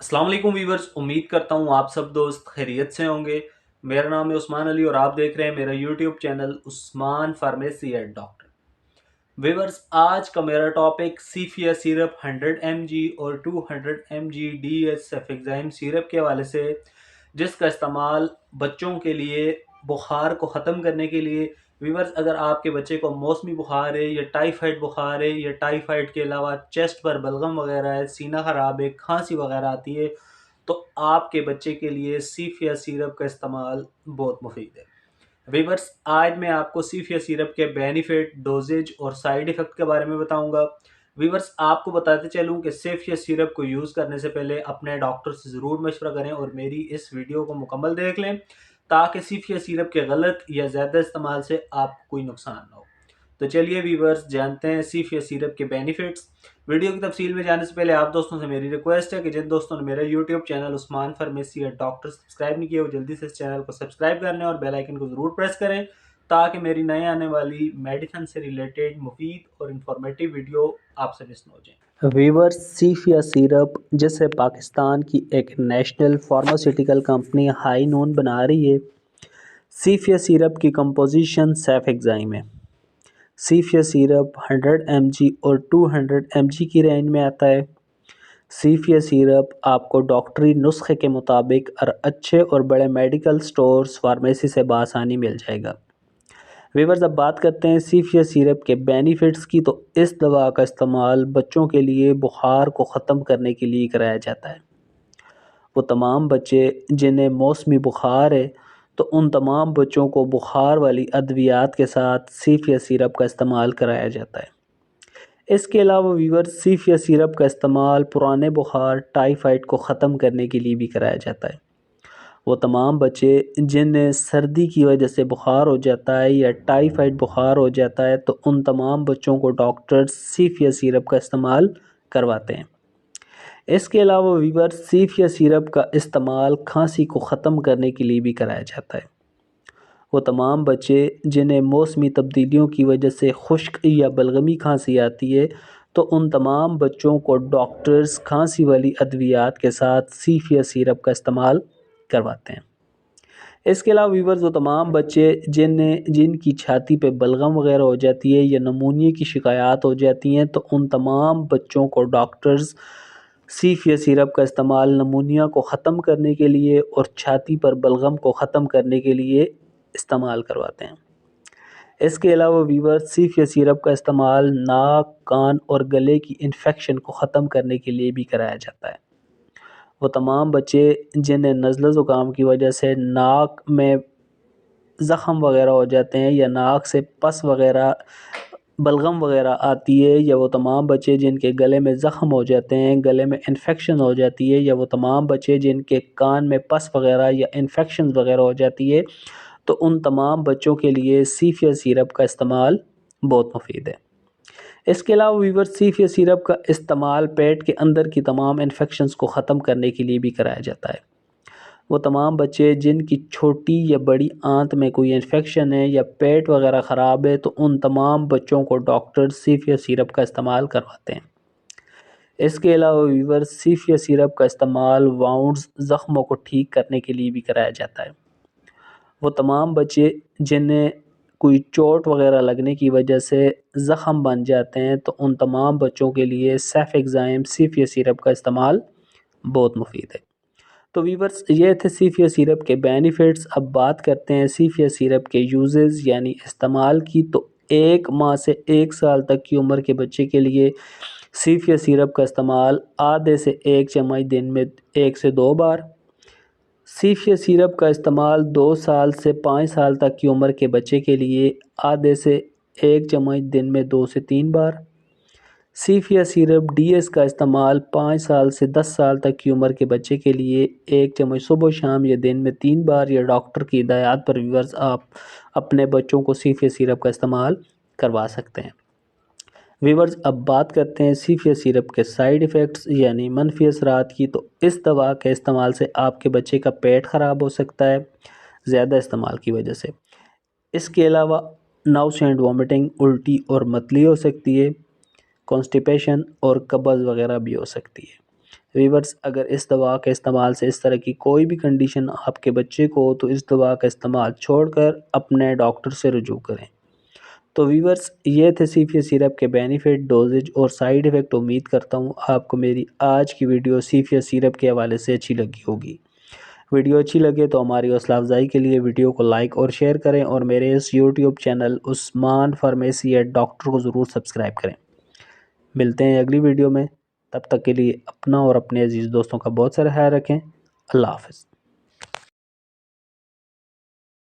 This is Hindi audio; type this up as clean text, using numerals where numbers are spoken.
अस्सलाम वालेकुम वीवर्स, उम्मीद करता हूँ आप सब दोस्त खैरियत से होंगे। मेरा नाम है उस्मान अली और आप देख रहे हैं मेरा YouTube channel Usman pharmacy and doctor. Viewers, आज का मेरा टॉपिक सीफिया सिरप 100 mg और 200 mg डी एस सेफेक्साइम सिरप के हवाले से, जिसका इस्तेमाल बच्चों के लिए बुखार को ख़त्म करने के लिए। वीवर्स, अगर आपके बच्चे को मौसमी बुखार है या टाइफाइड बुखार है या टाइफाइड के अलावा चेस्ट पर बलगम वगैरह है, सीना ख़राब है, खांसी वगैरह आती है, तो आपके बच्चे के लिए सीफिया सिरप का इस्तेमाल बहुत मुफीद है। वीवर्स, आज मैं आपको सीफिया सिरप के बेनिफिट, डोजेज और साइड इफ़ेक्ट के बारे में बताऊंगा। वीवर्स, आपको बताते चलूं कि सीफिया सिरप को यूज़ करने से पहले अपने डॉक्टर से ज़रूर मशवरा करें और मेरी इस वीडियो को मुकम्मल देख लें, ताकि सीफिया सिरप के गलत या ज़्यादा इस्तेमाल से आपको कोई नुकसान ना हो। तो चलिए वीवर्स, जानते हैं सीफिया सिरप के बेनिफिट्स। वीडियो की तफसील में जाने से पहले आप दोस्तों से मेरी रिक्वेस्ट है कि जिन दोस्तों ने मेरा YouTube channel Usman pharmacy and doctor subscribe नहीं किया, वो जल्दी से इस चैनल को सब्सक्राइब कर लें और बेल आइकन को ज़रूर प्रेस करें, ताकि मेरी नए आने वाली मेडिसिन से रिलेटेड मुफीद और इंफॉर्मेटिव वीडियो आपसे मिस न हो जाए। वीवर्स, सीफिया सिरप जिसे पाकिस्तान की एक national pharmaceutical company high known बना रही है, सीफिया सिरप की कंपोजिशन सेफेक्साइम है। सीफिया सिरप 100 mg और 200 mg की रेंज में आता है। सीफिया सिरप आपको डॉक्टरी नुस्खे के मुताबिक और अच्छे और बड़े मेडिकल स्टोर्स फार्मेसी से बआसानी मिल जाएगा। वीवर्स, अब बात करते हैं सीफिया सिरप के बेनिफिट्स की। तो इस दवा का इस्तेमाल बच्चों के लिए बुखार को ख़त्म करने के लिए कराया जाता है। वो तमाम बच्चे जिन्हें मौसमी बुखार है, तो उन तमाम बच्चों को बुखार वाली अद्वियात के साथ सीफिया सिरप का इस्तेमाल कराया जाता है। इसके अलावा वीवर, सीफिया सिरप का इस्तेमाल पुराने बुखार, टाइफाइड को ख़त्म करने के लिए भी कराया जाता है। वो तमाम बच्चे जिन्हें सर्दी की वजह से बुखार हो जाता है या टाइफाइड बुखार हो जाता है, तो उन तमाम बच्चों को डॉक्टर सीफिया सिरप का इस्तेमाल करवाते हैं। इसके अलावा वीवर, सीफिया सिरप का इस्तेमाल खांसी को ख़त्म करने के लिए भी कराया जाता है। वो तमाम बच्चे जिन्हें मौसमी तब्दीलियों की वजह से खुश्क या बलगमी खांसी आती है, तो उन तमाम बच्चों को डॉक्टर्स खांसी वाली अद्वियात के साथ सीफिया सिरप का इस्तेमाल करवाते हैं। इसके अलावा वीवर्स, वो तमाम बच्चे जिनकी छाती पे बलगम वगैरह हो जाती है या नमूनिया की शिकायत हो जाती हैं, तो उन तमाम बच्चों को डॉक्टर्स सीफिया सिरप का इस्तेमाल नमूनिया को ख़त्म करने के लिए और छाती पर बलगम को ख़त्म करने के लिए इस्तेमाल करवाते हैं। इसके अलावा वीवर, सीफिया सिरप का इस्तेमाल नाक, कान और गले की इन्फेक्शन को ख़त्म करने के लिए भी कराया जाता है। वो तमाम बच्चे जिन्हें नज़ला ज़ुकाम की वजह से नाक में ज़ख़म वगैरह हो जाते हैं या नाक से पस वगैरह, बलगम वगैरह आती है, या वो तमाम बच्चे जिनके गले में ज़ख़म हो जाते हैं, गले में इन्फेक्शन हो जाती है, या वो तमाम बच्चे जिनके कान में पस वगैरह या इन्फेक्शन वगैरह हो जाती है, तो उन तमाम बच्चों के लिए सीफिया सिरप का इस्तेमाल बहुत मुफीद है। इसके अलावा वीवर, सीफिया सिरप का इस्तेमाल पेट के अंदर की तमाम इन्फेक्शंस को ख़त्म करने के लिए भी कराया जाता है। वो तमाम बच्चे जिनकी छोटी या बड़ी आंत में कोई इन्फेक्शन है या पेट वगैरह ख़राब है, तो उन तमाम बच्चों को डॉक्टर सीफिया सिरप का इस्तेमाल करवाते हैं। इसके अलावा वीवर, सीफिया सिरप का इस्तेमाल वाउंड्स, ज़ख्मों को ठीक करने के लिए भी कराया जाता है। वो तमाम बच्चे जिन्हें कोई चोट वगैरह लगने की वजह से ज़ख़म बन जाते हैं, तो उन तमाम बच्चों के लिए सेफेक्साइम सीफिया सिरप का इस्तेमाल बहुत मुफीद है। तो वीवर्स, ये थे सीफिया सिरप के बेनिफिट्स। अब बात करते हैं सीफिया सिरप के यूजेस यानी इस्तेमाल की। तो 1 माह से 1 साल तक की उम्र के बच्चे के लिए सीफिया सिरप का इस्तेमाल आधे से 1 चम्मच दिन में 1 से 2 बार। सीफिया सिरप का इस्तेमाल 2 साल से 5 साल तक की उम्र के बच्चे के लिए आधे से 1 चम्मच दिन में 2 से 3 बार। सीफिया सिरप डीएस का इस्तेमाल 5 साल से 10 साल तक की उम्र के बच्चे के लिए 1 चम्मच सुबह शाम या दिन में 3 बार, या डॉक्टर की हिदायत पर व्यूअर्स आप अपने बच्चों को सीफिया सिरप का इस्तेमाल करवा सकते हैं। व्यूअर्स, अब बात करते हैं सीफिया सिरप के साइड इफ़ेक्ट्स यानी मनफी असरात की। तो इस दवा के इस्तेमाल से आपके बच्चे का पेट ख़राब हो सकता है ज़्यादा इस्तेमाल की वजह से। इसके अलावा नाउसिया एंड वॉमिटिंग, उल्टी और मतली हो सकती है, कॉन्स्टिपेशन और कब्ज़ वगैरह भी हो सकती है। वीवर्स, अगर इस दवा के इस्तेमाल से इस तरह की कोई भी कंडीशन आपके बच्चे को हो तो इस दवा का इस्तेमाल छोड़कर अपने डॉक्टर से रुजू करें। तो वीवर्स, ये थे सीफिया सिरप के बेनिफिट, डोजेज और साइड इफ़ेक्ट। उम्मीद करता हूँ आपको मेरी आज की वीडियो सीफिया सिरप के हवाले से अच्छी लगी होगी। वीडियो अच्छी लगे तो हमारी हौसला अफजाई के लिए वीडियो को लाइक और शेयर करें और मेरे इस YouTube channel Usman pharmacy eight doctor को ज़रूर सब्सक्राइब करें। मिलते हैं अगली वीडियो में, तब तक के लिए अपना और अपने अजीज़ दोस्तों का बहुत सारा ख्याल रखें। अल्लाह हाफ़िज़।